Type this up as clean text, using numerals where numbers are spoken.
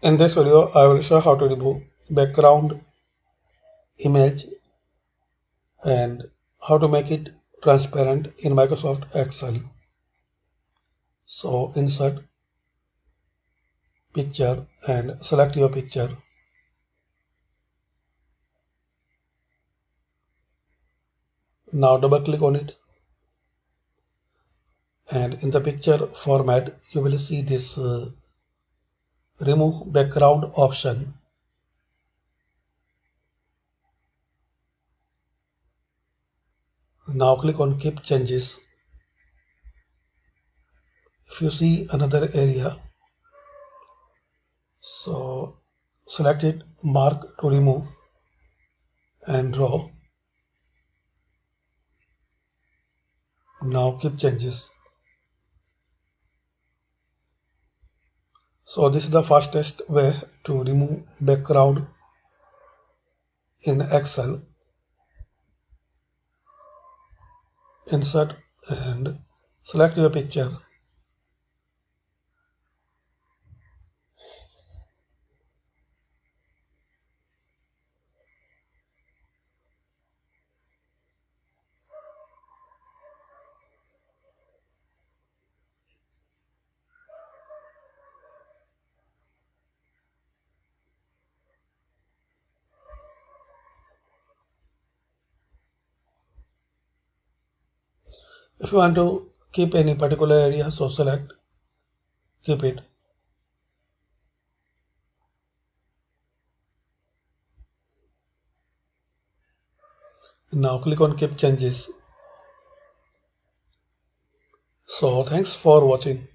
In this video, I will show how to remove background image and how to make it transparent in Microsoft Excel. So insert picture and select your picture. Now double click on it, and in the picture format you will see this remove background option. Now click on keep changes. If you see another area, so select it, mark to remove and draw. Now keep changes. So this is the fastest way to remove background in Excel. Insert and select your picture. If you want to keep any particular area, so select keep it. Now click on keep changes. So thanks for watching.